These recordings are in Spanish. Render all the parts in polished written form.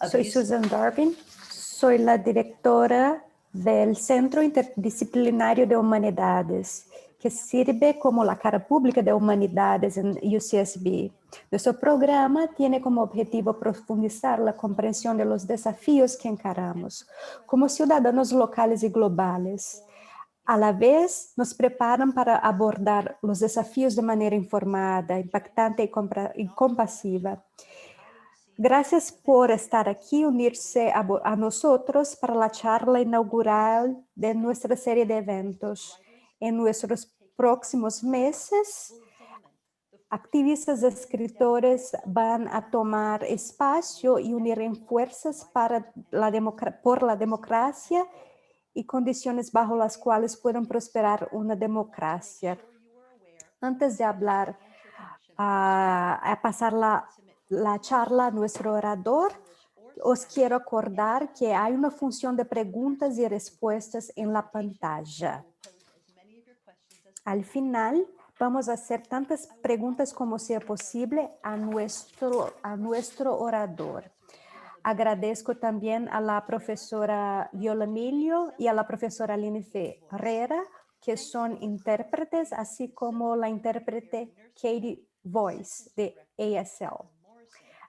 Soy Susan Darwin, soy la directora del Centro Interdisciplinario de Humanidades, que sirve como la cara pública de humanidades en UCSB. Nuestro programa tiene como objetivo profundizar la comprensión de los desafíos que encaramos como ciudadanos locales y globales. A la vez, nos preparan para abordar los desafíos de manera informada, impactante y compasiva. Gracias por estar aquí, unirse a nosotros para la charla inaugural de nuestra serie de eventos. En nuestros próximos meses, activistas y escritores van a tomar espacio y unir fuerzas por la democracia y condiciones bajo las cuales puedan prosperar una democracia. Antes de hablar, a pasar la charla a nuestro orador, os quiero acordar que hay una función de preguntas y respuestas en la pantalla. Al final, vamos a hacer tantas preguntas como sea posible a nuestro orador. Agradezco también a la profesora Viola Emilio y a la profesora Aline Ferreira, que son intérpretes, así como la intérprete Katie Voice de ASL.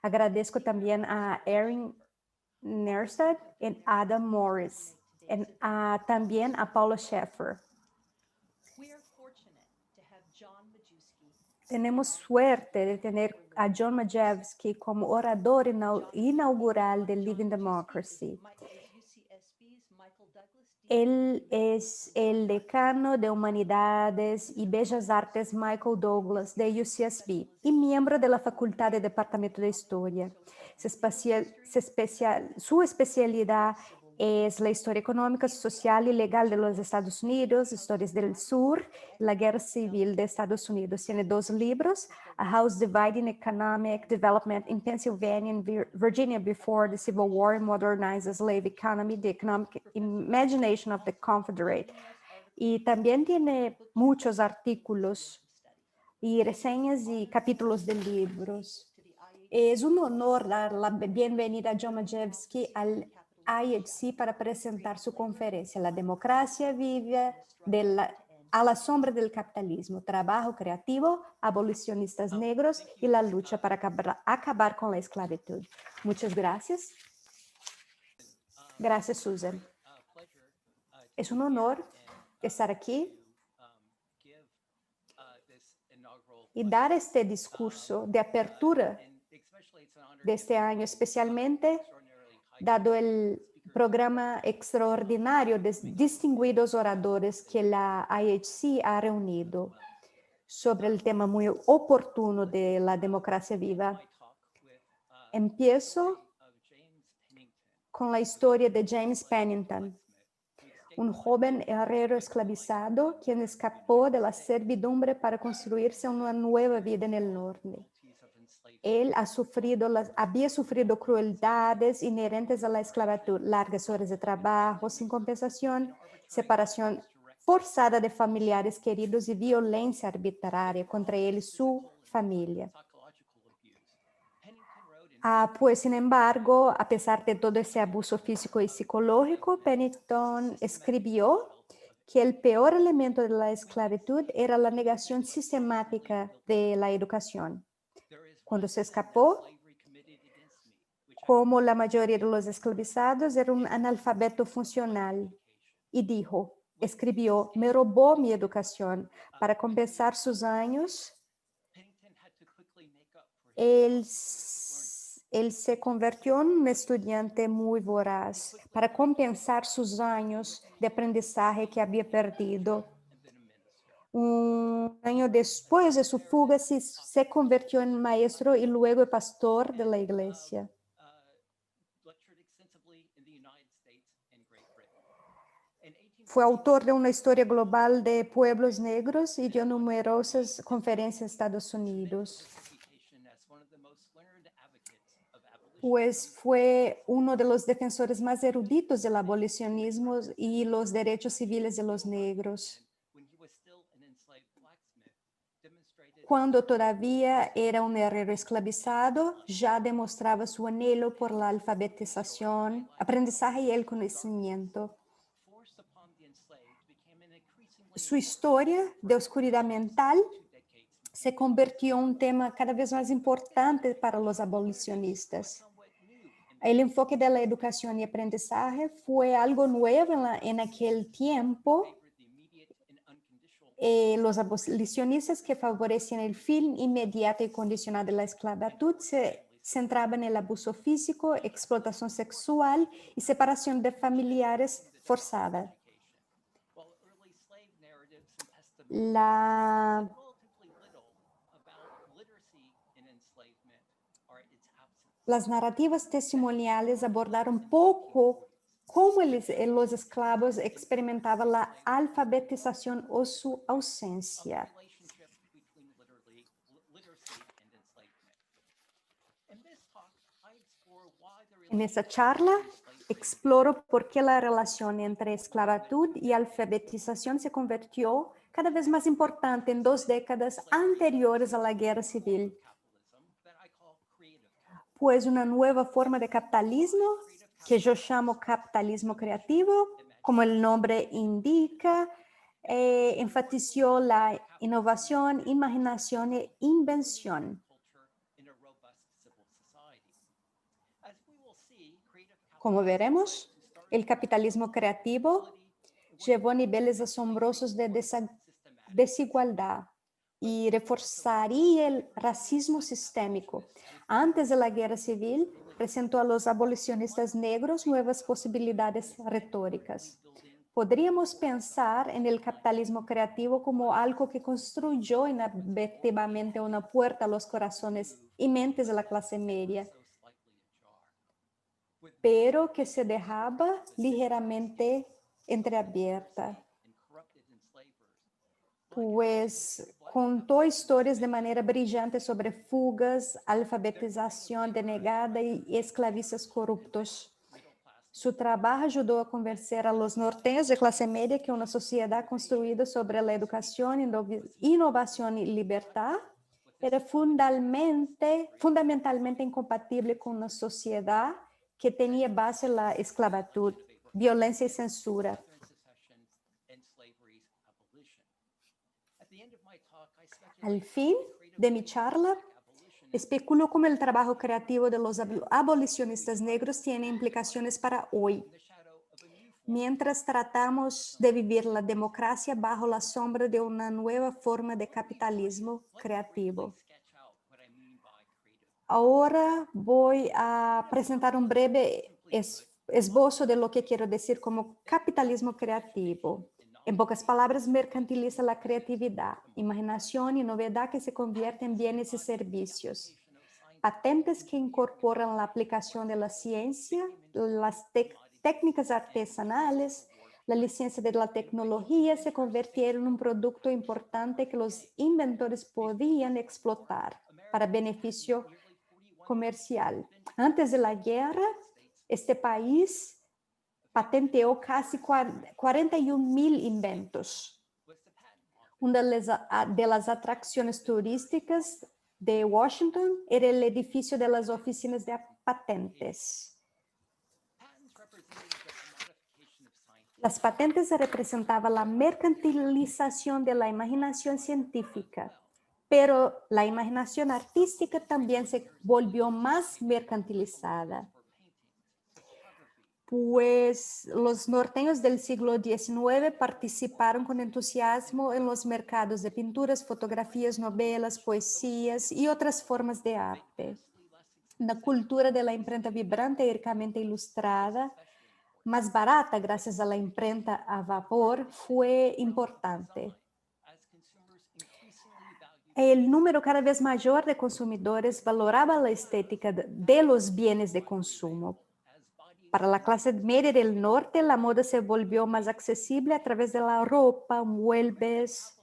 Agradezco también a Erin Nersad y Adam Morris, y también a Paula Schaeffer. Tenemos suerte de tener a John Majewski como orador inaugural de Living Democracy. Él es el decano de Humanidades y Bellas Artes Michael Douglas de UCSB y miembro de la Facultad de Departamento de Historia. Su especialidad es la historia económica, social y legal de los Estados Unidos, historias del sur, la guerra civil de Estados Unidos. Tiene 2 libros, A House Dividing Economic Development in Pennsylvania and Virginia Before the Civil War and Modernized Slave Economy, The Economic Imagination of the Confederate. Y también tiene muchos artículos y reseñas y capítulos de libros. Es un honor dar la bienvenida a John Majewski al IHC para presentar su conferencia, La democracia vive a la sombra del capitalismo, trabajo creativo, abolicionistas negros y la lucha para acabar con la esclavitud. Muchas gracias. Gracias, Susan. Es un honor estar aquí y dar este discurso de apertura de este año, especialmente dado el programa extraordinario de distinguidos oradores que la IHC ha reunido sobre el tema muy oportuno de la democracia viva. Empiezo con la historia de James Pennington, un joven herrero esclavizado quien escapó de la servidumbre para construirse una nueva vida en el norte. Él había sufrido crueldades inherentes a la esclavitud, largas horas de trabajo sin compensación, separación forzada de familiares queridos y violencia arbitraria contra él y su familia. Pues, sin embargo, a pesar de todo ese abuso físico y psicológico, Pennington escribió que el peor elemento de la esclavitud era la negación sistemática de la educación. Cuando se escapó, como la mayoría de los esclavizados, era un analfabeto funcional y escribió, me robó mi educación. Para compensar sus años, él se convirtió en un estudiante muy voraz. Para compensar sus años de aprendizaje que había perdido. Un año después de su fuga, se convirtió en maestro y luego pastor de la iglesia. Fue autor de una historia global de pueblos negros y dio numerosas conferencias en Estados Unidos. Pues fue uno de los defensores más eruditos del abolicionismo y los derechos civiles de los negros. Cuando todavía era un herrero esclavizado, ya demostraba su anhelo por la alfabetización, aprendizaje y el conocimiento. Su historia de oscuridad mental se convirtió en un tema cada vez más importante para los abolicionistas. El enfoque de la educación y aprendizaje fue algo nuevo en aquel tiempo. Los abolicionistas que favorecían el fin inmediato y condicional de la esclavitud se centraban en el abuso físico, explotación sexual y separación de familiares forzada. Las narrativas testimoniales abordaron poco cómo los esclavos experimentaban la alfabetización o su ausencia. En esa charla, exploro por qué la relación entre esclavitud y alfabetización se convirtió cada vez más importante en 2 décadas anteriores a la Guerra Civil. Pues una nueva forma de capitalismo, que yo llamo capitalismo creativo, como el nombre indica, enfatizó la innovación, imaginación e invención. Como veremos, el capitalismo creativo llevó niveles asombrosos de desigualdad y reforzaría el racismo sistémico. Antes de la Guerra Civil, presentó a los abolicionistas negros nuevas posibilidades retóricas. Podríamos pensar en el capitalismo creativo como algo que construyó inadvertidamente una puerta a los corazones y mentes de la clase media, pero que se dejaba ligeramente entreabierta. Pues contó historias de manera brillante sobre fugas, alfabetización denegada y esclavistas corruptos. Su trabajo ayudó a convencer a los norteños de clase media que una sociedad construida sobre la educación, innovación y libertad era fundamentalmente incompatible con una sociedad que tenía base en la esclavitud, violencia y censura. Al fin de mi charla, especulo cómo el trabajo creativo de los abolicionistas negros tiene implicaciones para hoy, mientras tratamos de vivir la democracia bajo la sombra de una nueva forma de capitalismo creativo. Ahora voy a presentar un breve esbozo de lo que quiero decir como capitalismo creativo. En pocas palabras, mercantiliza la creatividad, imaginación y novedad que se convierten en bienes y servicios. Patentes que incorporan la aplicación de la ciencia, las técnicas artesanales, la licencia de la tecnología se convirtieron en un producto importante que los inventores podían explotar para beneficio comercial. Antes de la guerra, este país patenteó casi 41,000 inventos. Una de las atracciones turísticas de Washington era el edificio de las oficinas de patentes. Las patentes representaban la mercantilización de la imaginación científica, pero la imaginación artística también se volvió más mercantilizada. Pues los norteños del siglo XIX participaron con entusiasmo en los mercados de pinturas, fotografías, novelas, poesías y otras formas de arte. La cultura de la imprenta vibrante y ricamente ilustrada, más barata gracias a la imprenta a vapor, fue importante. El número cada vez mayor de consumidores valoraba la estética de los bienes de consumo. Para la clase media del norte, la moda se volvió más accesible a través de la ropa, muebles.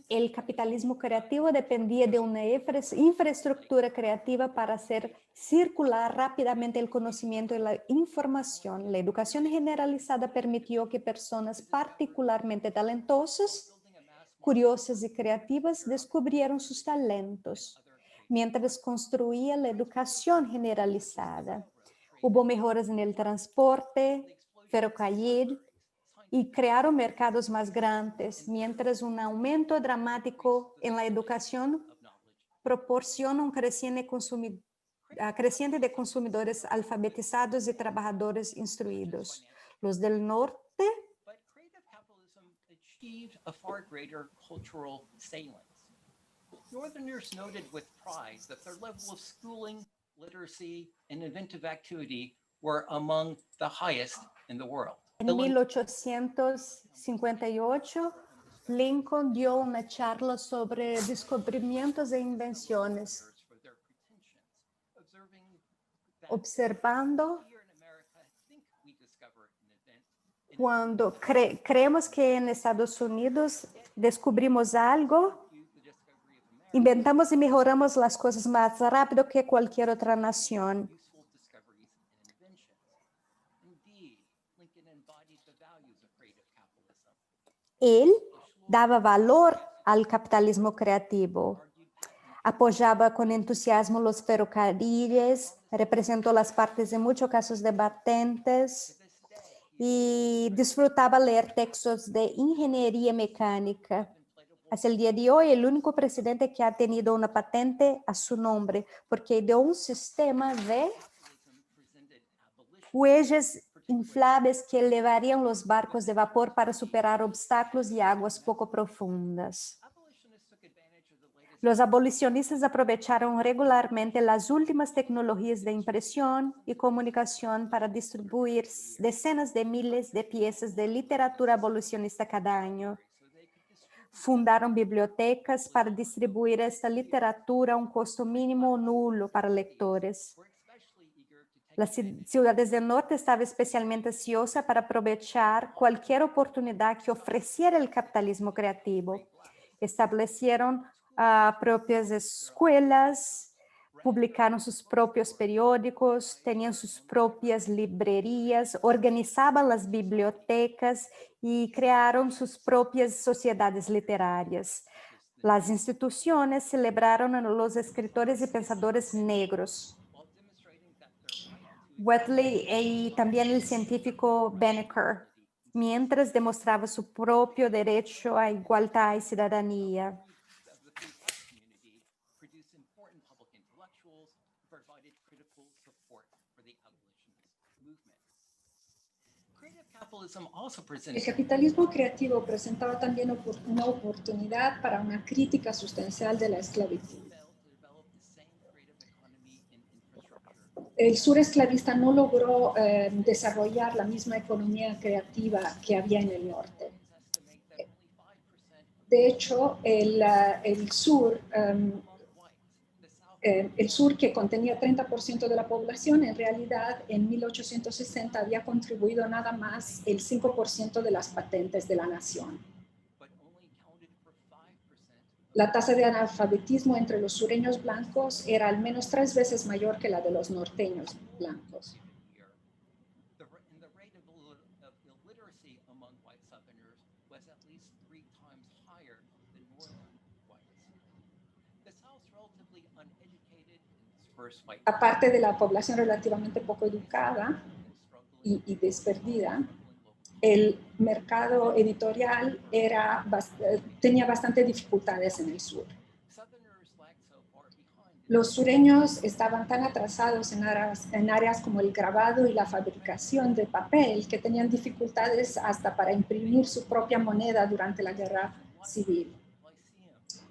El capitalismo creativo dependía de una infraestructura creativa para hacer circular rápidamente el conocimiento y la información. La educación generalizada permitió que personas particularmente talentosas curiosas y creativas descubrieron sus talentos, mientras construía la educación generalizada. Hubo mejoras en el transporte, ferrocarril, y crearon mercados más grandes, mientras un aumento dramático en la educación proporciona un creciente de consumidores alfabetizados y trabajadores instruidos. Los del norte But creative capitalism achieved a far greater cultural salience. Northerners noted with pride that their level of schooling, literacy, and inventive activity were among the highest in the world. En 1858, Lincoln dio una charla sobre descubrimientos e invenciones, observando cuando creemos que en Estados Unidos descubrimos algo, inventamos y mejoramos las cosas más rápido que cualquier otra nación. Él daba valor al capitalismo creativo, apoyaba con entusiasmo los ferrocarriles, representó las partes en muchos casos de patentes y disfrutaba leer textos de ingeniería mecánica. Hasta el día de hoy, el único presidente que ha tenido una patente a su nombre, porque ideó un sistema de fuelles inflables que elevarían los barcos de vapor para superar obstáculos y aguas poco profundas. Los abolicionistas aprovecharon regularmente las últimas tecnologías de impresión y comunicación para distribuir decenas de miles de piezas de literatura abolicionista cada año. Fundaron bibliotecas para distribuir esta literatura a un costo mínimo o nulo para lectores. Las ciudades del norte estaban especialmente ansiosas para aprovechar cualquier oportunidad que ofreciera el capitalismo creativo. Establecieron propias escuelas, publicaron sus propios periódicos, tenían sus propias librerías, organizaban las bibliotecas y crearon sus propias sociedades literarias. Las instituciones celebraron a los escritores y pensadores negros. Wheatley y también el científico Banneker, mientras demostraba su propio derecho a igualdad y ciudadanía. El capitalismo creativo presentaba también una oportunidad para una crítica sustancial de la esclavitud. El sur esclavista no logró desarrollar la misma economía creativa que había en el norte. De hecho, el sur, que contenía 30% de la población, en realidad en 1860 había contribuido nada más el 5% de las patentes de la nación. La tasa de analfabetismo entre los sureños blancos era al menos 3 veces mayor que la de los norteños blancos. Aparte de la población relativamente poco educada y desperdida, el mercado editorial tenía bastantes dificultades en el sur. Los sureños estaban tan atrasados en áreas como el grabado y la fabricación de papel que tenían dificultades hasta para imprimir su propia moneda durante la guerra civil.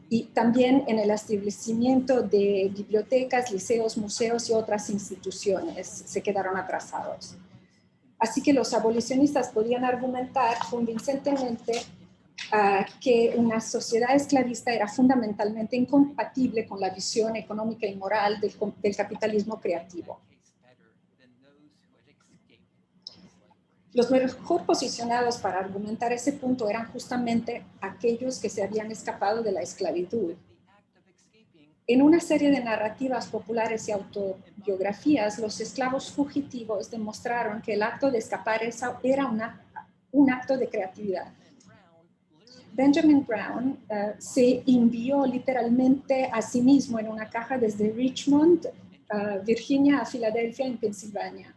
Y también en el establecimiento de bibliotecas, liceos, museos y otras instituciones se quedaron atrasados. Así que los abolicionistas podían argumentar convincentemente que una sociedad esclavista era fundamentalmente incompatible con la visión económica y moral del capitalismo creativo. Los mejor posicionados para argumentar ese punto eran justamente aquellos que se habían escapado de la esclavitud. En una serie de narrativas populares y autobiografías, los esclavos fugitivos demostraron que el acto de escapar era un acto de creatividad. Benjamin Brown se envió literalmente a sí mismo en una caja desde Richmond, Virginia, a Filadelfia, en Pensilvania,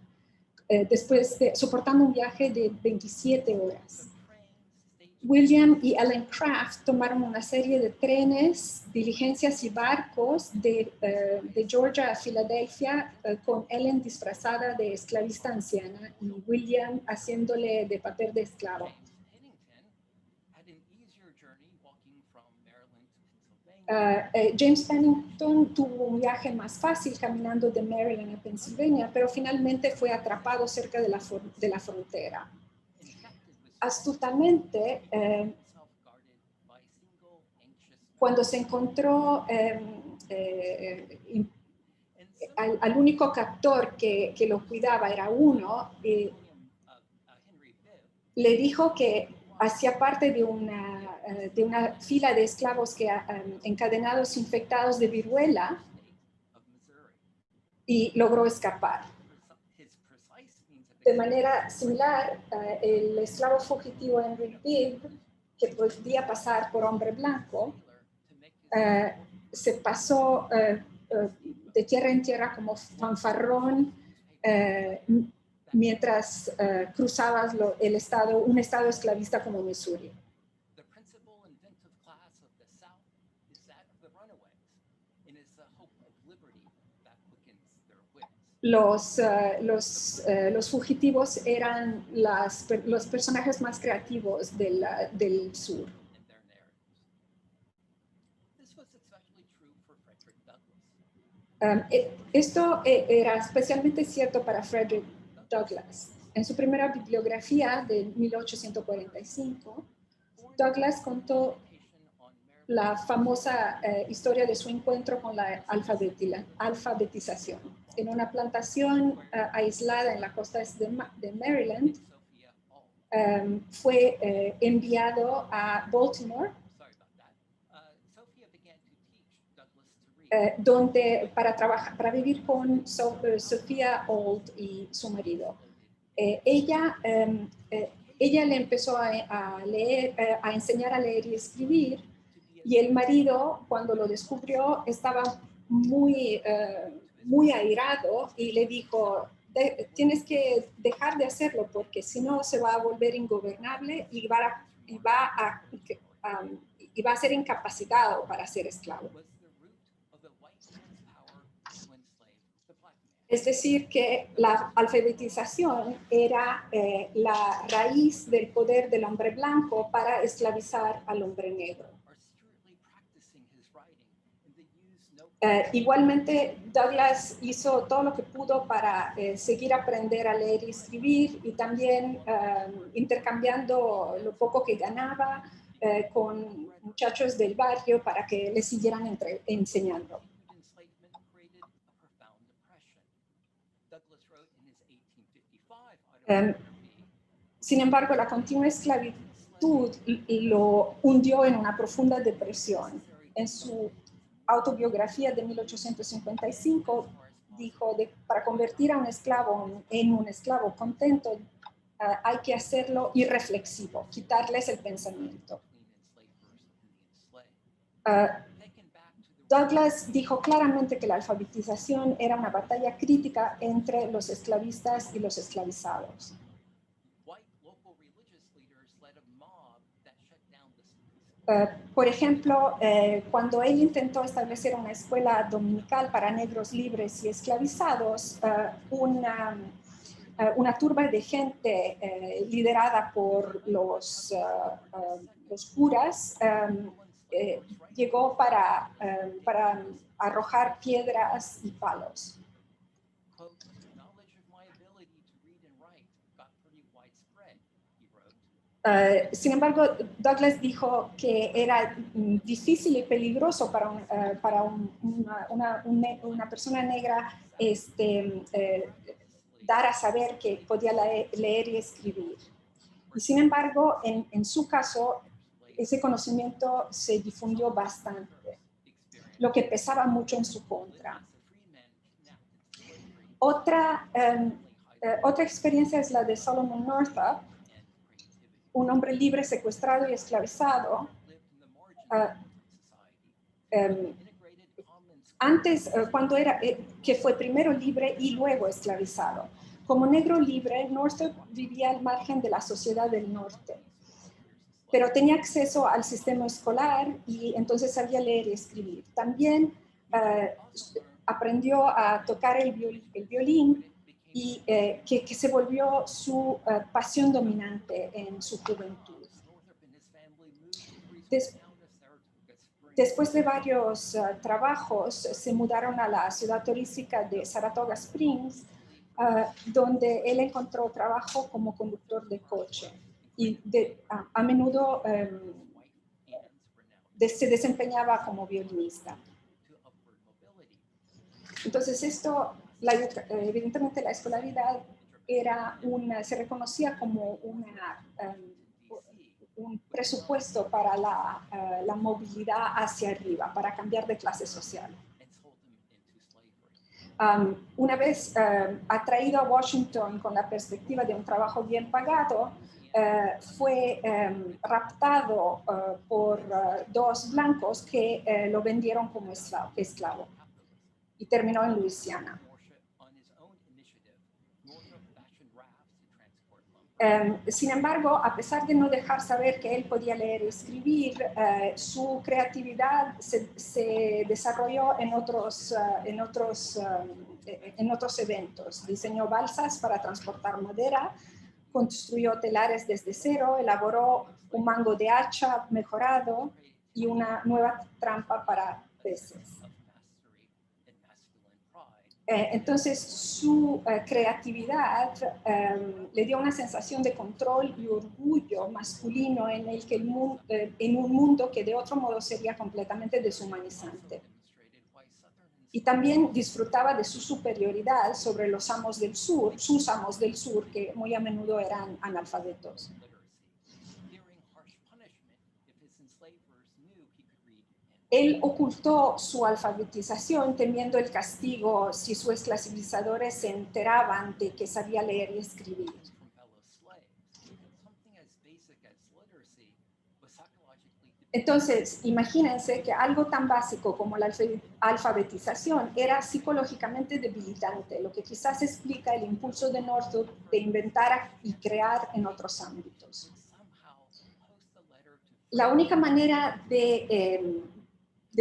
soportando un viaje de 27 horas. William y Ellen Craft tomaron una serie de trenes, diligencias y barcos de Georgia a Filadelfia, con Ellen disfrazada de esclavista anciana y William haciéndole de papel de esclavo. James Pennington tuvo un viaje más fácil caminando de Maryland a Pennsylvania, pero finalmente fue atrapado cerca de la frontera. Astutamente, cuando se encontró al único captor que lo cuidaba, era uno, le dijo que hacía parte de una fila de esclavos encadenados infectados de viruela y logró escapar. De manera similar, el esclavo fugitivo Henry Bibb, que podía pasar por hombre blanco, se pasó de tierra en tierra como fanfarrón mientras cruzabas un estado esclavista como Missouri. Los fugitivos eran los personajes más creativos del sur. Esto era especialmente cierto para Frederick Douglass. En su primera bibliografía de 1845, Douglass contó la famosa historia de su encuentro con la alfabetización. En una plantación aislada en la costa de Maryland, fue enviado a Baltimore, para vivir con Sophia Old y su marido. Ella le empezó a enseñar a leer y escribir, y el marido, cuando lo descubrió, estaba muy airado y le dijo: tienes que dejar de hacerlo porque si no se va a volver ingobernable y va a ser incapacitado para ser esclavo. Es decir, que la alfabetización era la raíz del poder del hombre blanco para esclavizar al hombre negro. Igualmente, Douglass hizo todo lo que pudo para seguir aprender a leer y escribir, y también intercambiando lo poco que ganaba con muchachos del barrio para que le siguieran enseñando. Sin embargo, la continua esclavitud lo hundió en una profunda depresión. En su autobiografía de 1855 dijo: para convertir a un esclavo en un esclavo contento, hay que hacerlo irreflexivo, quitarles el pensamiento. Douglass dijo claramente que la alfabetización era una batalla crítica entre los esclavistas y los esclavizados. Por ejemplo, cuando él intentó establecer una escuela dominical para negros libres y esclavizados, una turba de gente liderada por los curas llegó para arrojar piedras y palos. Sin embargo, Douglass dijo que era difícil y peligroso para una persona negra dar a saber que podía leer y escribir. Y sin embargo, en su caso, ese conocimiento se difundió bastante, lo que pesaba mucho en su contra. Otra experiencia es la de Solomon Northup, un hombre libre secuestrado y esclavizado, antes, cuando era, que fue primero libre y luego esclavizado. Como negro libre, Northup vivía al margen de la sociedad del norte, pero tenía acceso al sistema escolar y entonces sabía leer y escribir. También aprendió a tocar el violín y que se volvió su pasión dominante en su juventud. Después de varios trabajos, se mudaron a la ciudad turística de Saratoga Springs, donde él encontró trabajo como conductor de coche y a menudo se desempeñaba como violinista. Entonces esto, evidentemente la escolaridad se reconocía como un presupuesto para la movilidad hacia arriba, para cambiar de clase social. Una vez atraído a Washington con la perspectiva de un trabajo bien pagado, fue raptado por dos blancos que lo vendieron como esclavo y terminó en Luisiana. Sin embargo, a pesar de no dejar saber que él podía leer y escribir, su creatividad se desarrolló en otros eventos. Diseñó balsas para transportar madera, construyó telares desde cero, elaboró un mango de hacha mejorado y una nueva trampa para peces. Entonces, su creatividad le dio una sensación de control y orgullo masculino en un mundo que de otro modo sería completamente deshumanizante. Y también disfrutaba de su superioridad sobre los amos del sur, sus amos del sur, que muy a menudo eran analfabetos. Él ocultó su alfabetización temiendo el castigo si sus esclavizadores se enteraban de que sabía leer y escribir. Entonces, imagínense que algo tan básico como la alfabetización era psicológicamente debilitante, lo que quizás explica el impulso de Northup de inventar y crear en otros ámbitos. La única manera de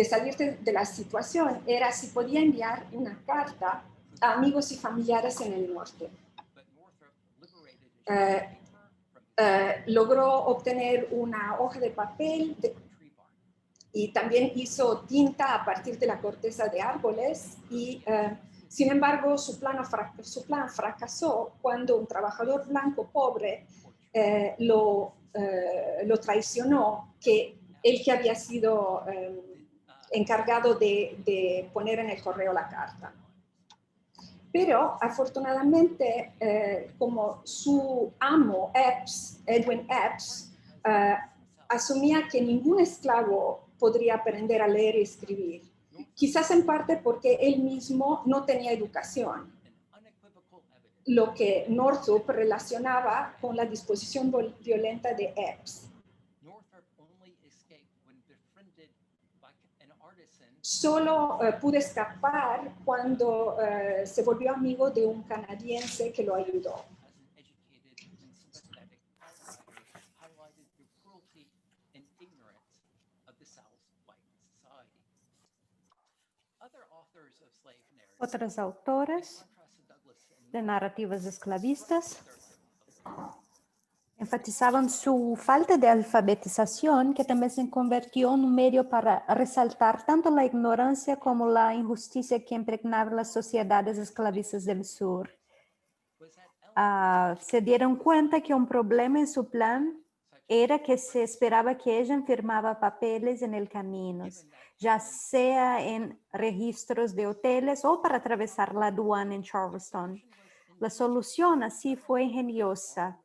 salir de la situación era si podía enviar una carta a amigos y familiares en el norte. Logró obtener una hoja de papel y también hizo tinta a partir de la corteza de árboles y sin embargo su plan fracasó cuando un trabajador blanco pobre lo traicionó, él que había sido encargado de poner en el correo la carta. Pero afortunadamente, como su amo, Edwin Epps, asumía que ningún esclavo podría aprender a leer y escribir, quizás en parte porque él mismo no tenía educación, lo que Northup relacionaba con la disposición violenta de Epps. Solo pudo escapar cuando se volvió amigo de un canadiense que lo ayudó. Otras autoras de narrativas esclavistas enfatizaban su falta de alfabetización, que también se convirtió en un medio para resaltar tanto la ignorancia como la injusticia que impregnaba las sociedades esclavistas del sur. Se dieron cuenta que un problema en su plan era que se esperaba que ella firmaba papeles en el camino, ya sea en registros de hoteles o para atravesar la aduana en Charleston. La solución así fue ingeniosa.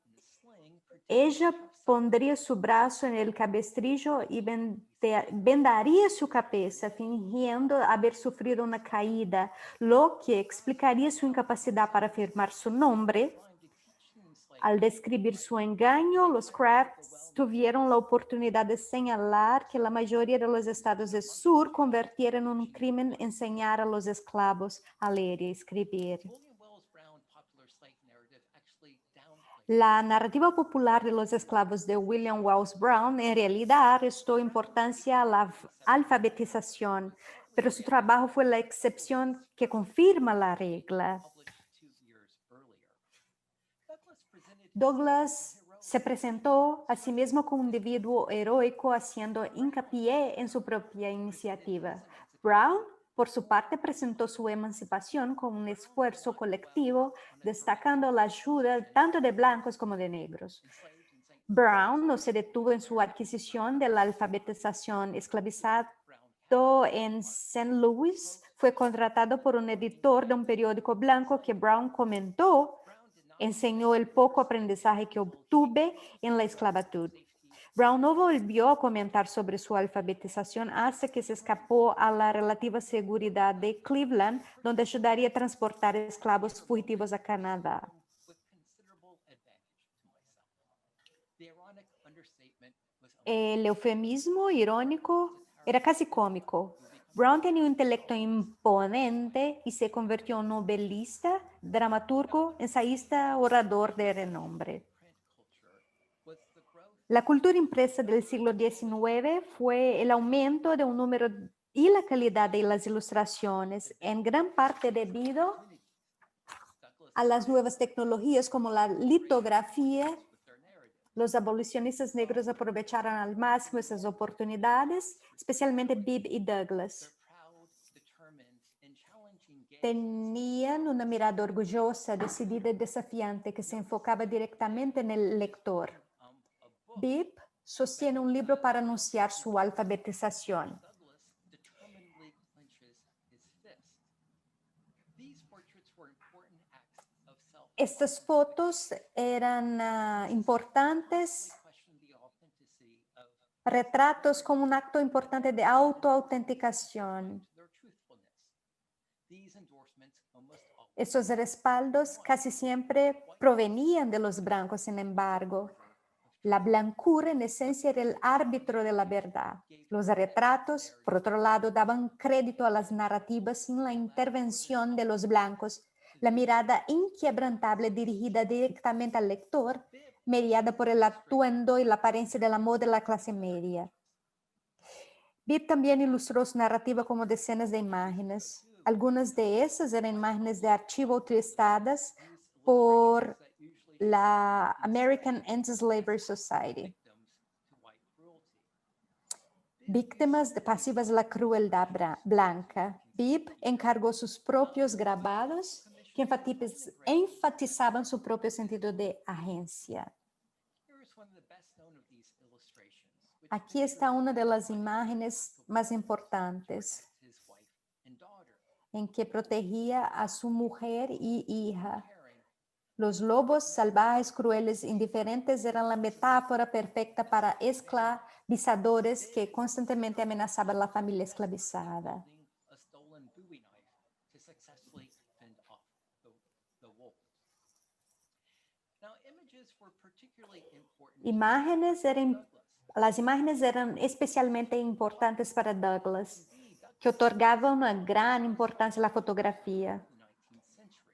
Ella pondría su brazo en el cabestrillo y vendaría su cabeza fingiendo haber sufrido una caída, lo que explicaría su incapacidad para firmar su nombre, Al describir su engaño, los Crafts tuvieron la oportunidad de señalar que la mayoría de los estados del sur convirtieron en un crimen enseñar a los esclavos a leer y escribir. William Wells Brown popular slave narrative actually downplays La narrativa popular de los esclavos de William Wells Brown en realidad restó importancia a la alfabetización, pero su trabajo fue la excepción que confirma la regla. published 2 years earlier. Douglas presented Douglas se presentó a sí mismo como un individuo heroico haciendo hincapié en su propia iniciativa. Brown, por su parte, presentó su emancipación como un esfuerzo colectivo, destacando la ayuda tanto de blancos como de negros. enslaved in St. Brown no se detuvo en su adquisición de la alfabetización esclavizado en St. Louis. Fue contratado por un editor de un periódico blanco que Brown comentó enseñó el poco aprendizaje que obtuve en la esclavitud. Brown no volvió a comentar sobre su alfabetización hasta que se escapó a la relativa seguridad de Cleveland, donde ayudaría a transportar esclavos fugitivos a Canadá. with considerable advantage to myself. The ironic understatement was El eufemismo irónico era casi cómico. Brown tenía un intelecto imponente y se convirtió en novelista, dramaturgo, ensayista, orador de renombre. print culture was the growth La cultura impresa del siglo XIX fue el aumento de un número y la calidad de las ilustraciones, en gran parte debido Douglas a las nuevas tecnologías como la litografía. with their narrative. Los abolicionistas negros aprovecharon al máximo esas oportunidades, especialmente Bibb y Douglas. They're proud, determined, and challenging gaze Tenían una mirada orgullosa, decidida y desafiante que se enfocaba directamente en el lector. a book. Bibb sostiene un libro para anunciar su alfabetización. Douglas determinedly clenches his fist. These portraits were important acts of self. Estas fotos eran importantes, Question the authenticity of retratos como un acto importante de autoautenticación. their truthfulness. These endorsements almost always Esos respaldos casi siempre provenían de los blancos, sin embargo. La blancura en esencia era el árbitro de la verdad. Los retratos, por otro lado, daban crédito a las narrativas sin la intervención de los blancos. La mirada inquebrantable dirigida directamente al lector, mediada por el atuendo y la apariencia de la moda de la clase media. Bibb también ilustró su narrativa como decenas de imágenes. Algunas de esas eran imágenes de archivo utilizadas por that usually la American Anti-Slavery Society. victims to white cruelty. Víctimas pasivas de la crueldad blanca. Bibb encargó sus propios grabados que enfatizaban su propio sentido de agencia. Here is one of the best known of these illustrations, which Aquí está una de las imágenes más importantes his wife and daughter en que protegía a su mujer y hija. pairing Los lobos salvajes, crueles, indiferentes eran la metáfora perfecta para esclavizadores que constantemente amenazaban a la familia esclavizada. holding a stolen Bowie knife to successfully fend off the wolf. Now, images were particularly important to Douglas. Las imágenes eran especialmente importantes para Douglas, que otorgaba una gran importancia a la fotografía. The 19th century.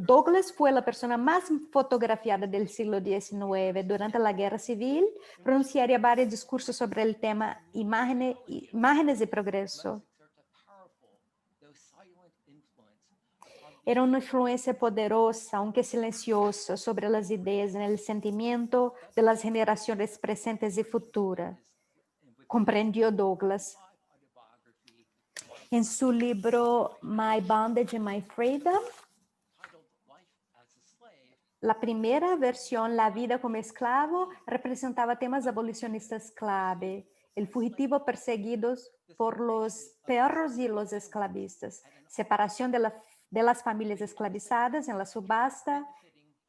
Douglas fue la persona más fotografiada del siglo XIX. Durante la Guerra Civil, pronunciaría varios discursos sobre el tema imágenes y progreso. Exert a powerful, though silent influence upon Era una influencia poderosa, aunque silenciosa, sobre las ideas y el sentimiento de las generaciones presentes y futuras, comprendió Douglas. autobiography En su libro My Bondage and My Freedom, titled Life as a Slave, la primera versión, La vida como esclavo, representaba temas abolicionistas clave, el fugitivo perseguido por los perros y los esclavistas, separación de las familias esclavizadas en la subasta,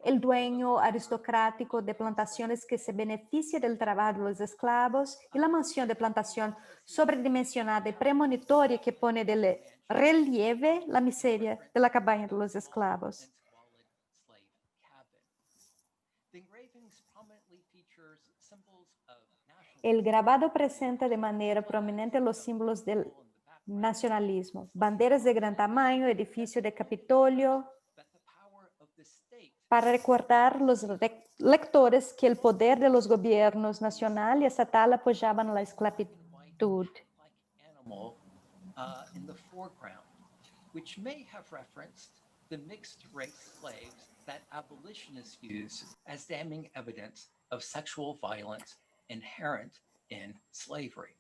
el dueño aristocrático de plantaciones que se beneficia del trabajo de los esclavos y la mansión de plantación sobredimensionada y premonitoria que pone de relieve la miseria de la cabaña de los esclavos. squalid slave cabin. features symbols of El nationalism grabado presenta de manera prominente los símbolos del nacionalismo, banderas de gran tamaño, edificio de Capitolio, that the power of the state para recordar los lectores que el poder de los gobiernos nacional y estatal apoyaban la esclavitud. like animal in the foreground, which may have referenced the mixed race slaves that abolitionists use as damning evidence of sexual violence inherent in slavery.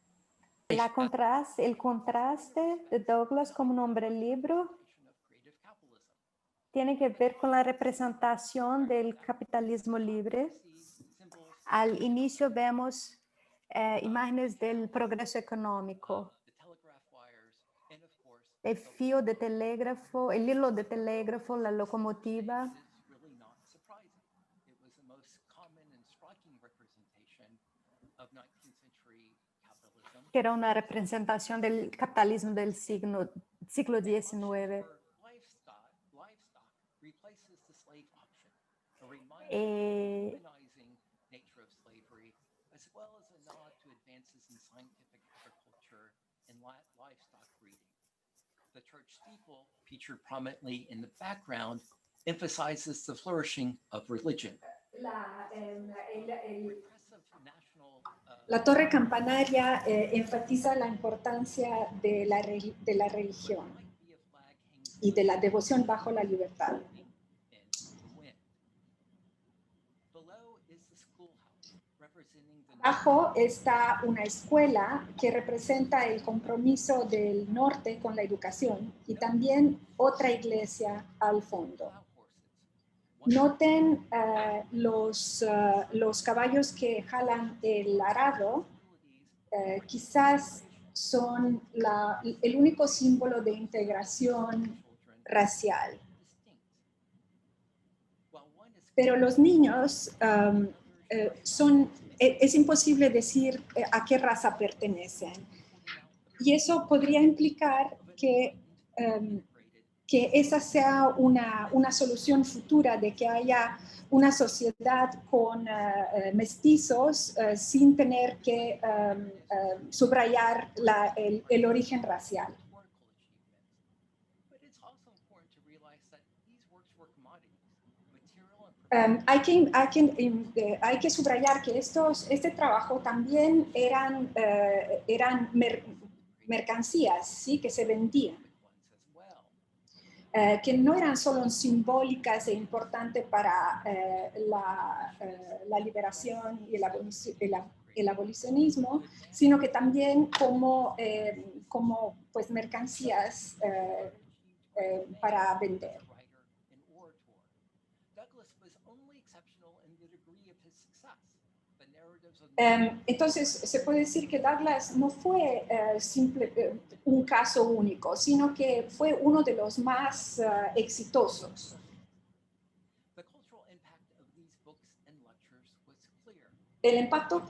El contraste de Douglas como nombre libro Of creative capitalism. tiene que ver con la representación del capitalismo libre. Symbols Al inicio vemos imágenes del progreso económico, the telegraph wires, and of course, el fío de telégrafo, el hilo de telégrafo, la locomotiva. is really not surprising. It was the most common and striking representation of 19th century capitalism. Que era una representación del capitalismo del siglo XIX. Where livestock replaces the slave option, a reminder of Eh, the humanizing nature of slavery, as well as a nod to advances in scientific agriculture and livestock breeding. The church steeple, featured prominently in the background, emphasizes the flourishing of religion. Repressive national La torre campanaria enfatiza la importancia de la religión might be a flag hangs y de la devoción bajo la libertad. in the wind. Below is the schoolhouse, representing the Abajo está una escuela que representa el compromiso del norte con la educación y también otra iglesia al fondo. plow horses. Noten los caballos que jalan el arado, quizás son el único símbolo de integración racial. Pero los niños es imposible decir a qué raza pertenecen. Y eso podría implicar que esa sea una solución futura de que haya una sociedad con mestizos sin tener que subrayar el origen racial. Hay que subrayar que este trabajo también eran mercancías, ¿sí? Que se vendían. Que no eran solo simbólicas e importantes para la liberación y el abolicionismo, sino que también como pues, mercancías para vender. Entonces, se puede decir que Douglas no fue un caso único, sino que fue uno de los más exitosos. El impacto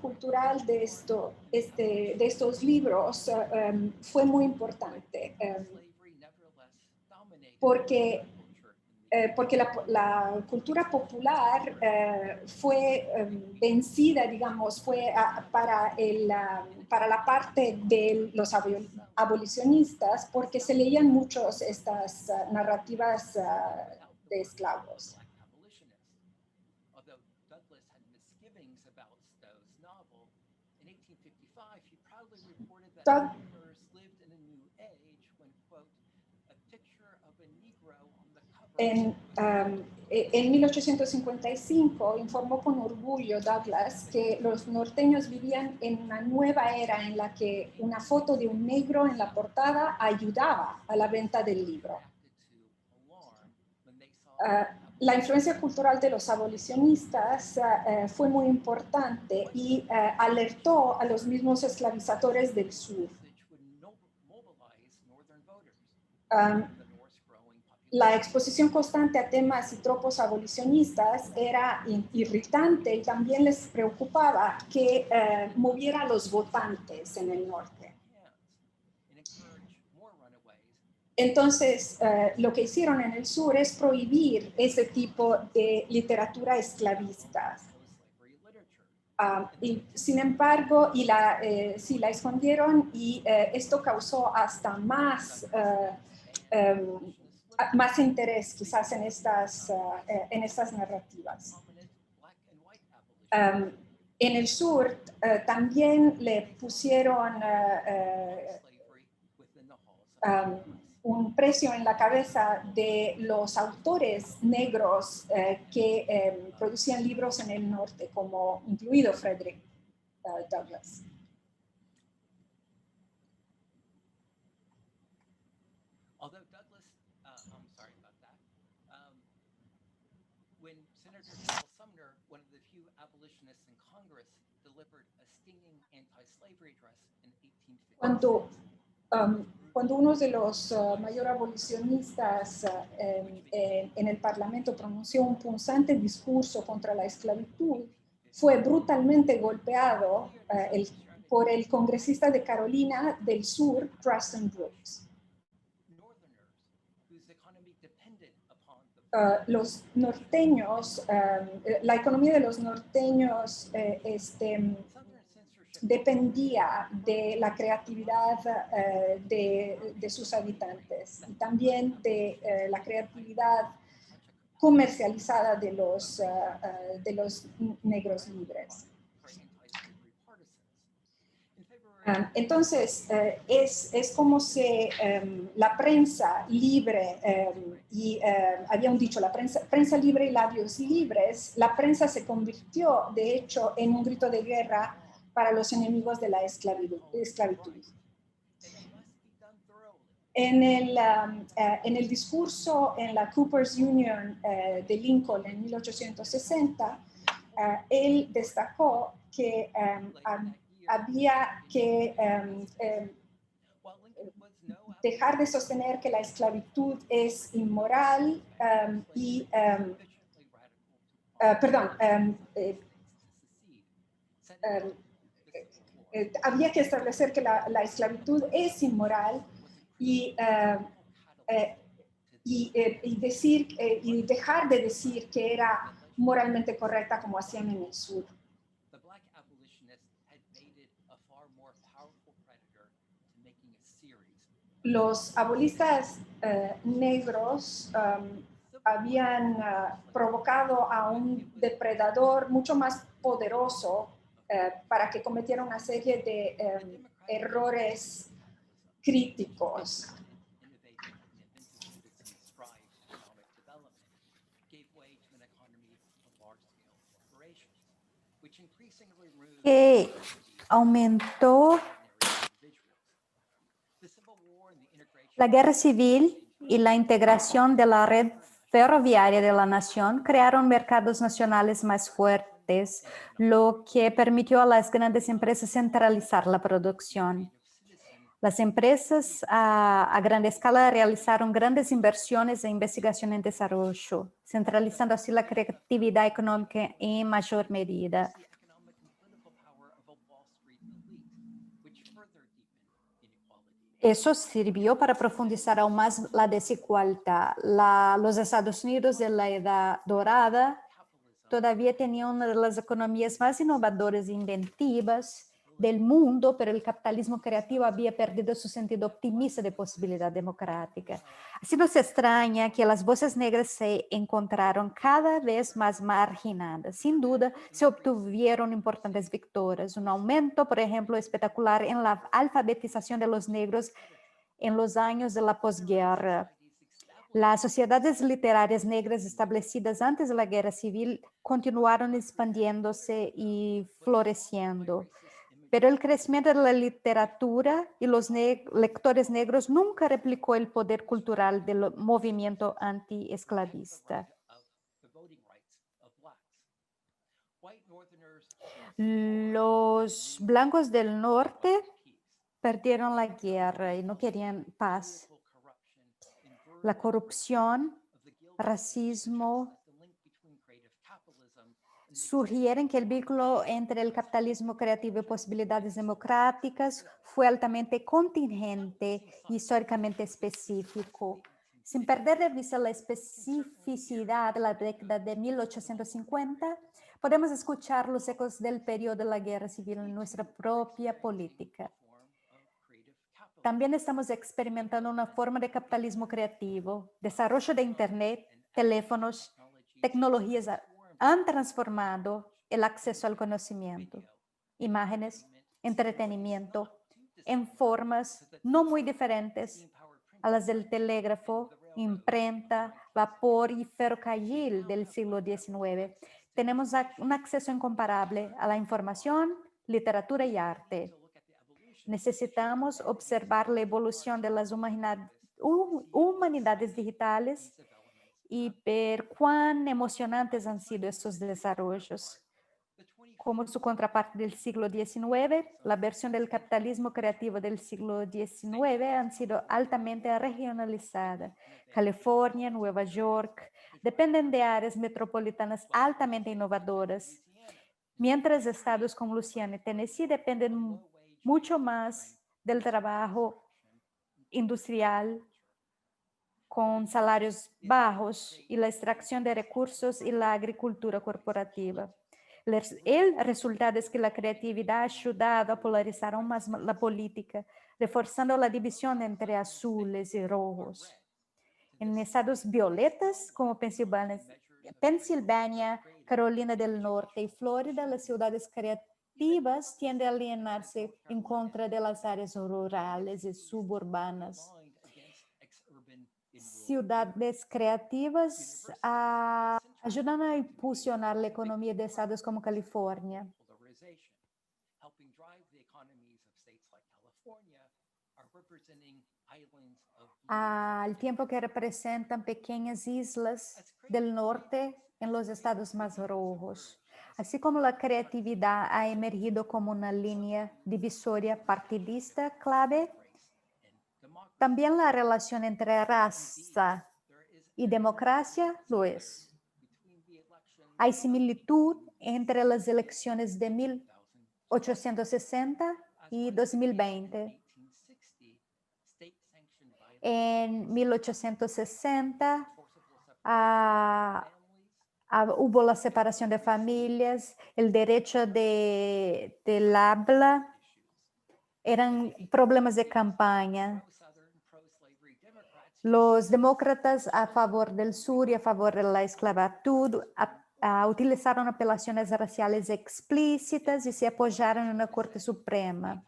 cultural de estos libros fue muy importante porque la cultura popular fue vencida, digamos, para la parte de los abolicionistas porque se leían muchos estas narrativas de esclavos. En 1855 informó con orgullo Douglas que los norteños vivían en una nueva era en la que una foto de un negro en la portada ayudaba a la venta del libro. La influencia cultural de los abolicionistas fue muy importante y alertó a los mismos esclavizadores del sur. La exposición constante a temas y tropos abolicionistas era irritante y también les preocupaba que moviera a los votantes en el norte. Entonces, lo que hicieron en el sur es prohibir ese tipo de literatura esclavista. Y sin embargo, sí, la escondieron y esto causó hasta más, más interés quizás en estas narrativas. En el sur también le pusieron un precio en la cabeza de los autores negros que producían libros en el norte, como incluido Frederick Douglass. Although Douglas, I'm sorry about that. When Senator Charles Sumner, one of the few abolitionists in Congress, delivered a stinging anti-slavery address in 1850. Cuando uno de los mayor abolicionistas en el Parlamento pronunció un punzante discurso contra la esclavitud, fue brutalmente golpeado por el congresista de Carolina del Sur, Preston Brooks. Los norteños, la economía de los norteños dependía de la creatividad de sus habitantes y también de la creatividad comercializada de los negros libres. Entonces, es como si la prensa libre y había un dicho, la prensa libre y labios libres, la prensa se convirtió, de hecho, en un grito de guerra para los enemigos de la esclavitud. En el discurso en la Cooper's Union de Lincoln en 1860, él destacó que había que dejar de sostener que la esclavitud es inmoral había que establecer que la esclavitud es inmoral y dejar de decir que era moralmente correcta como hacían en el sur. Los abolistas negros habían provocado a un depredador mucho más poderoso para que cometiera una serie de errores críticos. Que aumentó la guerra civil y la integración de la red ferroviaria de la nación crearon mercados nacionales más fuertes, lo que permitió a las grandes empresas centralizar la producción. Las empresas a gran escala realizaron grandes inversiones en investigación y desarrollo, centralizando así la creatividad económica en mayor medida. Eso sirvió para profundizar aún más la desigualdad. Los Estados Unidos de la Edad Dorada todavía tenían una de las economías más innovadoras e inventivas del mundo, pero el capitalismo creativo había perdido su sentido optimista de posibilidad democrática. Así no se extraña que las voces negras se encontraron cada vez más marginadas. Sin duda, se obtuvieron importantes victorias. Un aumento, por ejemplo, espectacular en la alfabetización de los negros en los años de la posguerra. Las sociedades literarias negras establecidas antes de la Guerra Civil continuaron expandiéndose y floreciendo. Pero el crecimiento de la literatura y los lectores negros nunca replicó el poder cultural del movimiento antiesclavista. Los blancos del norte perdieron la guerra y no querían paz. La corrupción, racismo, sugieren que el vínculo entre el capitalismo creativo y posibilidades democráticas fue altamente contingente y históricamente específico. Sin perder de vista la especificidad de la década de 1850, Podemos escuchar los ecos del periodo de la guerra civil en nuestra propia política. También estamos experimentando una forma de capitalismo creativo. Desarrollo de Internet, teléfonos, tecnologías han transformado el acceso al conocimiento, imágenes, entretenimiento, en formas no muy diferentes a las del telégrafo, imprenta, vapor y ferrocarril del siglo XIX. Tenemos un acceso incomparable a la información, literatura y arte. Necesitamos observar la evolución de las humanidades digitales y ver cuán emocionantes han sido estos desarrollos. Como su contraparte del siglo XIX, la versión del capitalismo creativo del siglo XIX han sido altamente regionalizadas. California, Nueva York, dependen de áreas metropolitanas altamente innovadoras, mientras estados como Luisiana y Tennessee dependen mucho más del trabajo industrial con salarios bajos y la extracción de recursos y la agricultura corporativa. El resultado es que la creatividad ha ayudado a polarizar aún más la política, reforzando la división entre azules y rojos. En estados violetas como Pensilvania, Carolina del Norte y Florida, las ciudades creativas tienden a alienarse en contra de las áreas rurales y suburbanas. Ciudades creativas ayudan a impulsionar la economía de estados como California. Al tiempo que representan pequeñas islas del norte en los estados más rojos. Así como la creatividad ha emergido como una línea divisoria partidista clave, también la relación entre raza y democracia lo es. Hay similitud entre las elecciones de 1860 y 2020. En 1860 hubo la separación de familias, el derecho del habla, eran problemas de campaña. Los demócratas a favor del sur y a favor de la esclavitud utilizaron apelaciones raciales explícitas y se apoyaron en la Corte Suprema.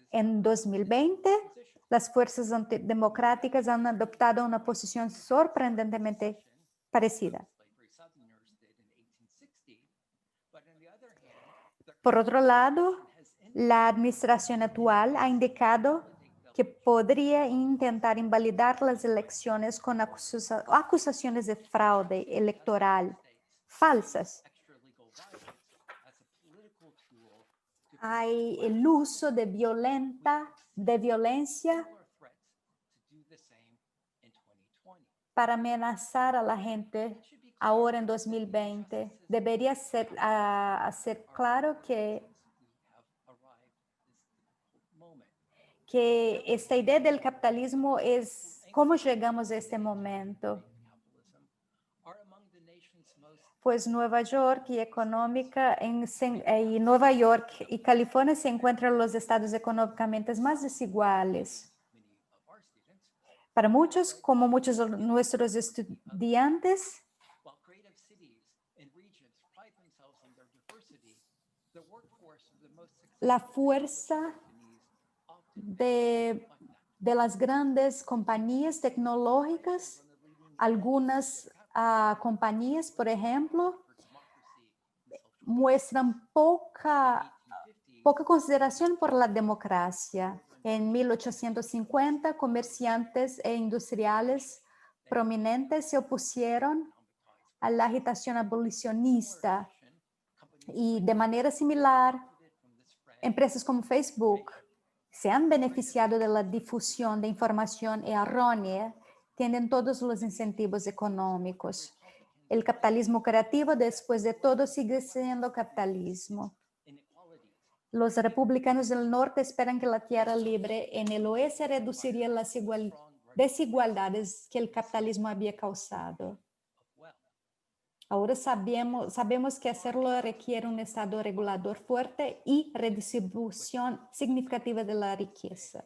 En 2020, las fuerzas antidemocráticas han adoptado una posición sorprendentemente parecida. Por otro lado, la administración actual ha indicado que podría intentar invalidar las elecciones con acusaciones de fraude electoral falsas. Hay el uso de violencia para amenazar a la gente ahora en 2020. Debería ser claro que esta idea del capitalismo es cómo llegamos a este momento. Pues Nueva York y Nueva York y California se encuentran los estados económicamente más desiguales. Para muchos, como muchos de nuestros estudiantes, la fuerza de las grandes compañías tecnológicas, algunas compañías, por ejemplo, muestran poca consideración por la democracia. En 1850, comerciantes e industriales prominentes se opusieron a la agitación abolicionista y de manera similar, empresas como Facebook se han beneficiado de la difusión de información errónea, tienen todos los incentivos económicos. El capitalismo creativo, después de todo, sigue siendo capitalismo. Los republicanos del norte esperan que la tierra libre en el oeste reduciría las desigualdades que el capitalismo había causado. Ahora sabemos que hacerlo requiere un Estado regulador fuerte y redistribución significativa de la riqueza.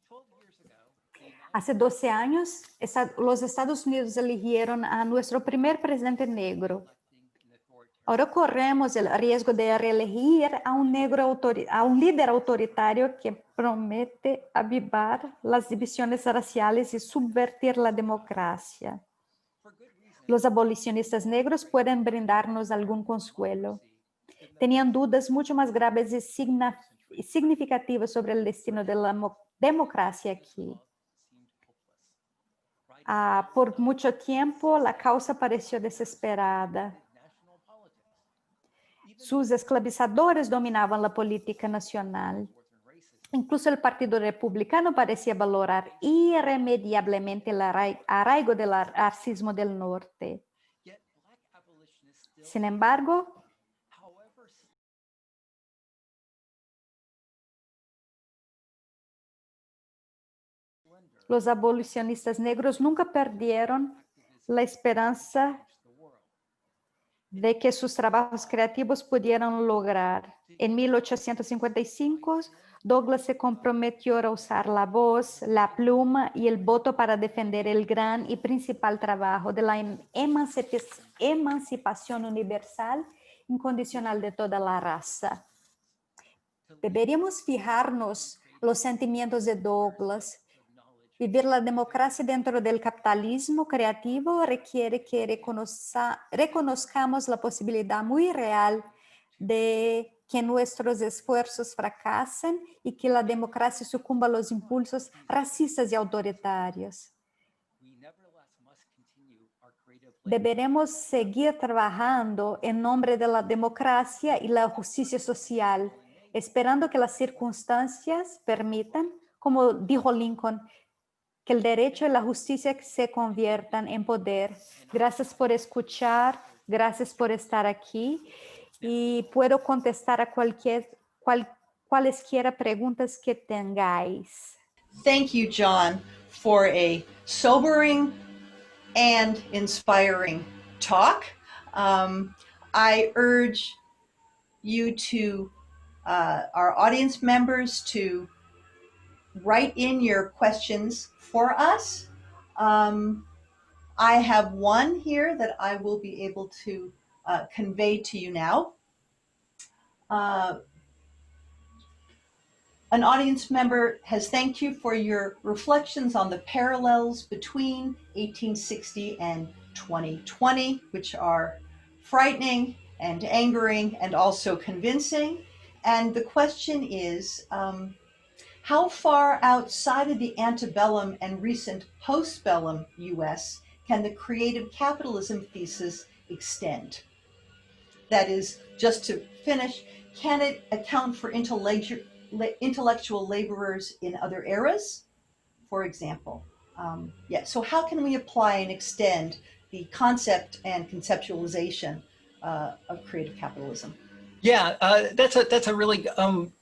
12 years ago, the United Hace 12 años, los Estados Unidos eligieron a nuestro primer presidente negro. electing an authoritarian Ahora corremos el riesgo de reelegir a un líder autoritario que promete avivar las divisiones raciales y subvertir la democracia. for good reason. Los abolicionistas negros pueden brindarnos algún consuelo. Tenían dudas mucho más graves y significativas sobre el destino de la democracia aquí. Por mucho tiempo, la causa pareció desesperada. National politics. Sus esclavizadores dominaban la política nacional. Incluso el Partido Republicano parecía valorar irremediablemente el arraigo del racismo del norte. Yet Black abolitionists still, Sin embargo, however, slender los abolicionistas negros nunca perdieron la esperanza the world. de que sus trabajos creativos pudieran lograr. En 1855, Douglass se comprometió a usar la voz, la pluma y el voto para defender el gran y principal trabajo de la emancipación universal incondicional de toda la raza. Deberíamos fijarnos los sentimientos de Douglass. Vivir la democracia dentro del capitalismo creativo requiere que reconozcamos la posibilidad muy real de que nuestros esfuerzos fracasen y que la democracia sucumba a los impulsos racistas y autoritarios. We nevertheless must continue our creative labor Deberemos seguir trabajando en nombre de la democracia y la justicia social, esperando que las circunstancias permitan, como dijo Lincoln, que el derecho y la justicia se conviertan en poder. Gracias por escuchar, gracias por estar aquí y puedo contestar a cualesquiera preguntas que tengáis. Thank you, John, for a sobering and inspiring talk. I urge you to, our audience members, to write in your questions for us. I have one here that I will be able to convey to you now. An audience member has thanked you for your reflections on the parallels between 1860 and 2020, which are frightening and angering and also convincing. And the question is, how far outside of the antebellum and recent postbellum US can the creative capitalism thesis extend? That is, just to finish, can it account for intellectual laborers in other eras, for example? So how can we apply and extend the concept and conceptualization of creative capitalism? Yeah, that's a really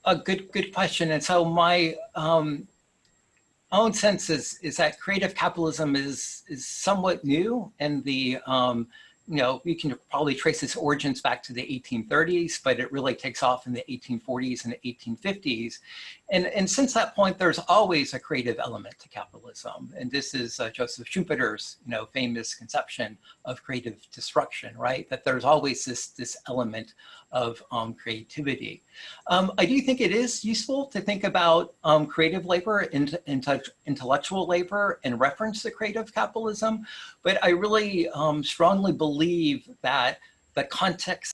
a good question. And so my own sense is that creative capitalism is somewhat new, and the you can probably trace its origins back to the 1830s, but it really takes off in the 1840s and the 1850s. And since that point, there's always a creative element to capitalism. And this is Joseph Schumpeter's famous conception of creative destruction, right? That there's always this element of creativity. I do think it is useful to think about creative labor, intellectual labor in reference to creative capitalism, but I really strongly believe that the context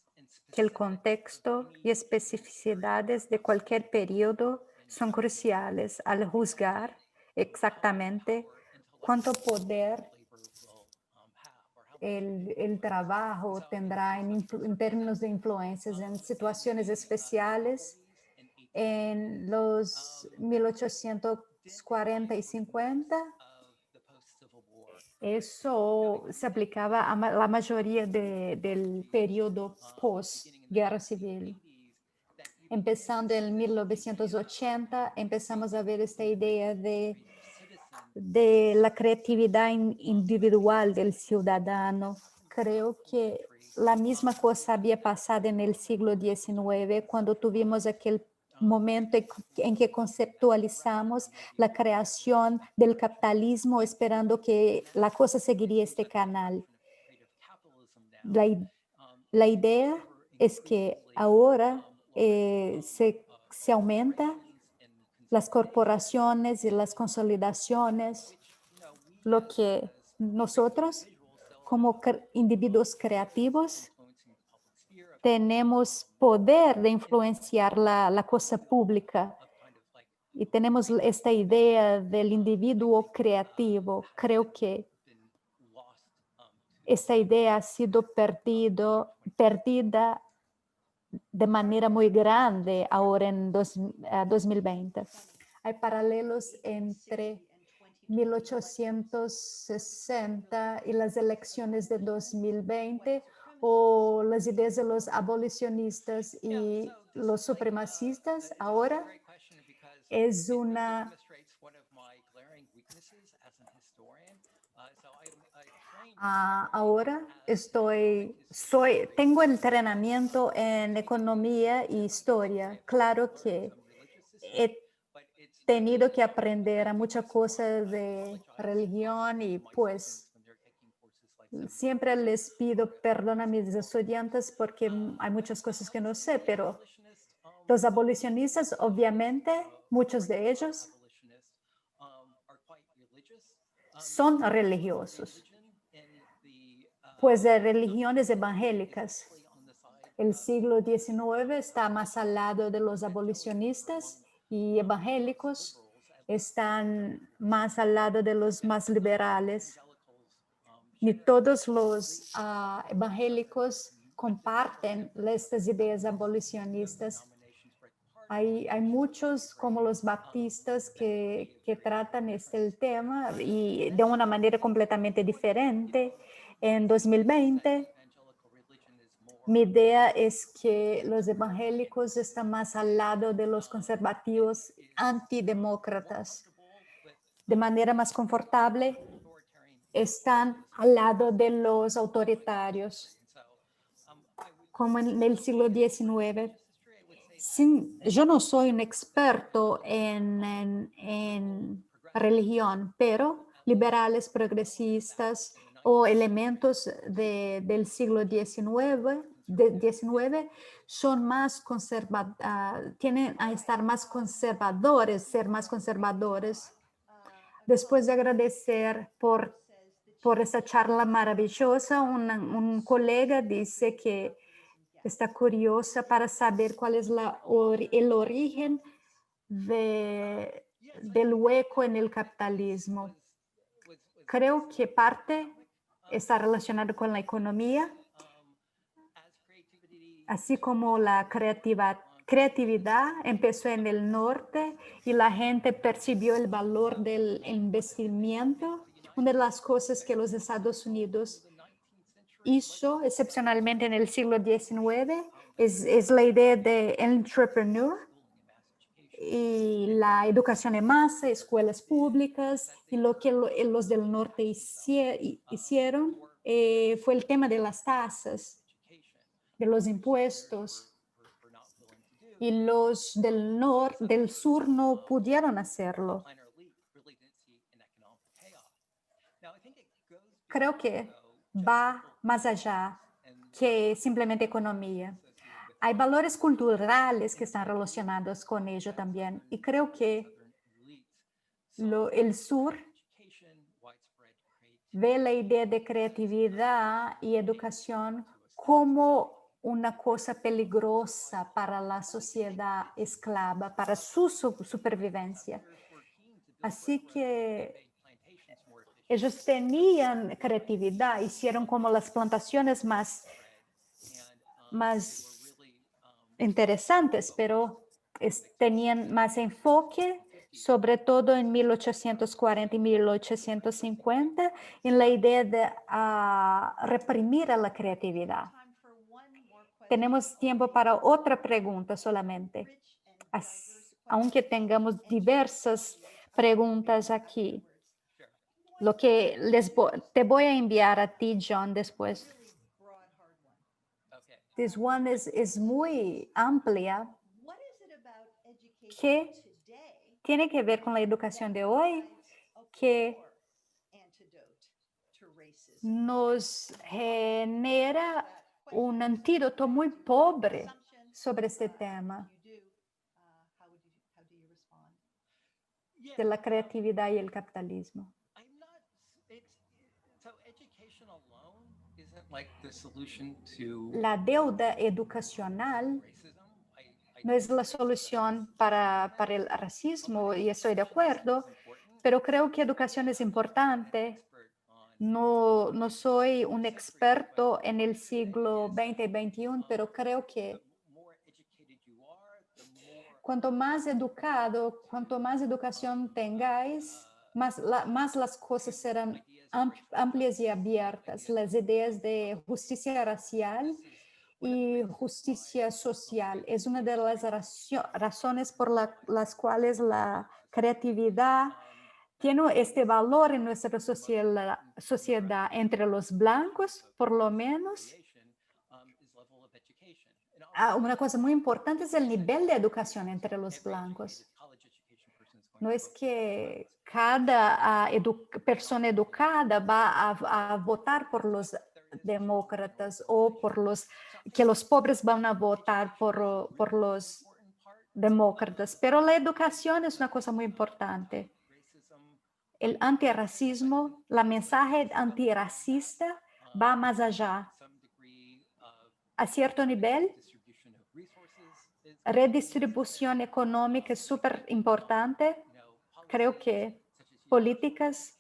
Que el contexto y especificidades de cualquier periodo son cruciales al juzgar exactamente cuánto poder el trabajo tendrá en términos de influencias en situaciones especiales en los 1840 y 50. Eso se aplicaba a la mayoría del periodo post-guerra civil. Empezando en 1980, empezamos a ver esta idea de la creatividad individual del ciudadano. creo que la misma cosa había pasado en el siglo XIX, cuando tuvimos aquel momento en que conceptualizamos la creación del capitalismo, esperando que la cosa seguiría este canal. La idea es que ahora se aumenta las corporaciones y las consolidaciones, lo que nosotros como individuos creativos tenemos poder de influenciar la cosa pública y tenemos esta idea del individuo creativo. Creo que esta idea ha sido perdida de manera muy grande ahora en 2020. Hay paralelos entre 1860 y las elecciones de 2020 o las ideas de los abolicionistas y los supremacistas. Ahora es una... ahora tengo entrenamiento en economía y historia. Claro que he tenido que aprender a muchas cosas de religión y pues siempre les pido perdón a mis estudiantes porque hay muchas cosas que no sé, pero los abolicionistas, obviamente, muchos de ellos son religiosos, pues de religiones evangélicas. El siglo XIX está más al lado de los abolicionistas y evangélicos están más al lado de los más liberales. Ni todos los evangélicos comparten estas ideas abolicionistas. Hay muchos, como los baptistas, que tratan este tema y de una manera completamente diferente. En 2020, mi idea es que los evangélicos están más al lado de los conservativos antidemócratas. De manera más confortable, están al lado de los autoritarios, como en el siglo XIX. Yo no soy un experto en religión, pero liberales, progresistas o elementos del siglo XIX son más tienen a estar más conservadores, ser más conservadores. Después de agradecer por esta charla maravillosa, un colega dice que está curiosa para saber cuál es el origen del hueco en el capitalismo. Creo que parte está relacionada con la economía, así como la creatividad empezó en el norte y la gente percibió el valor del investimiento. Una de las cosas que los Estados Unidos hizo excepcionalmente en el siglo XIX es la idea de entrepreneur y la educación en masa, escuelas públicas, y lo que los del norte hicieron fue el tema de las tasas, de los impuestos, y los del sur no pudieron hacerlo. Creo que va más allá que simplemente economía. Hay valores culturales que están relacionados con ello también. Y creo que el sur ve la idea de creatividad y educación como una cosa peligrosa para la sociedad esclava, para su supervivencia. Así que ellos tenían creatividad, hicieron como las plantaciones más interesantes, pero tenían más enfoque, sobre todo en 1840 y 1850, en la idea de reprimir a la creatividad. Tenemos tiempo para otra pregunta solamente, aunque tengamos diversas preguntas aquí. lo que te voy a enviar a ti, John, después. broad, hard one. Okay. This one is muy amplia. What is it about education ¿Qué today tiene que ver con la educación de hoy provides a que poor antidote to racism? nos genera un antídoto muy pobre sobre este tema If you do, how do you respond? Yeah, de la creatividad y el capitalismo? I'm not. So education alone isn't like the solution to La deuda educacional racism. I no es la solución para el racismo, y estoy de acuerdo, pero creo que educación es importante. No soy un experto en el siglo XX y XXI, pero creo que cuanto más educación tengáis, más las cosas serán amplias y abiertas. Las ideas de justicia racial y justicia social es una de las razones por las cuales la creatividad tiene este valor en nuestra sociedad entre los blancos, por lo menos. Una cosa muy importante es el nivel de educación entre los blancos. No es que cada persona educada va a votar por los demócratas o que los pobres van a votar por los demócratas, pero la educación es una cosa muy importante. El antirracismo, la mensaje antirracista va más allá. A cierto nivel, redistribución económica es súper importante. Creo que políticas,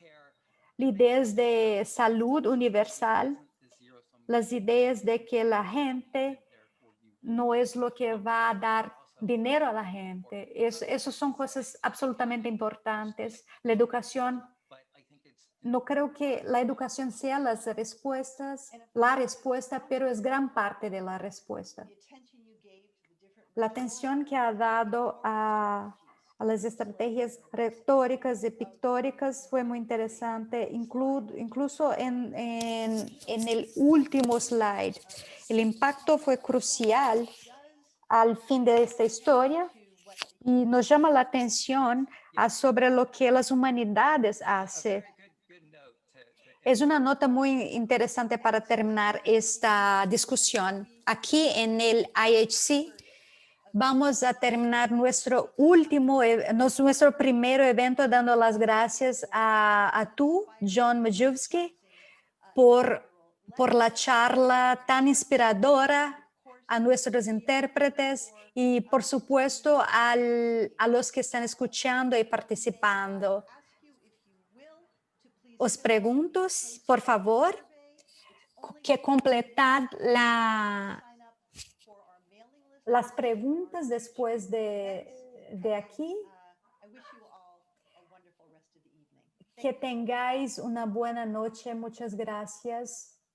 ideas de salud universal, las ideas de que la gente no es lo que va a dar dinero a la gente. Esas son cosas absolutamente importantes. La educación, no creo que la educación sea la respuesta, pero es gran parte de la respuesta. La atención que ha dado a las estrategias retóricas y pictóricas fue muy interesante, incluso en el último slide. El impacto fue crucial al fin de esta historia y nos llama la atención sobre lo que las humanidades hacen. Es una nota muy interesante para terminar esta discusión. Aquí en el IHC vamos a terminar nuestro primer evento dando las gracias a tú, John Majewski, por la charla tan inspiradora, a nuestros intérpretes y, por supuesto, a los que están escuchando y participando. Os pregunto, por favor, que completad las preguntas después de aquí. Que tengáis una buena noche. Muchas gracias.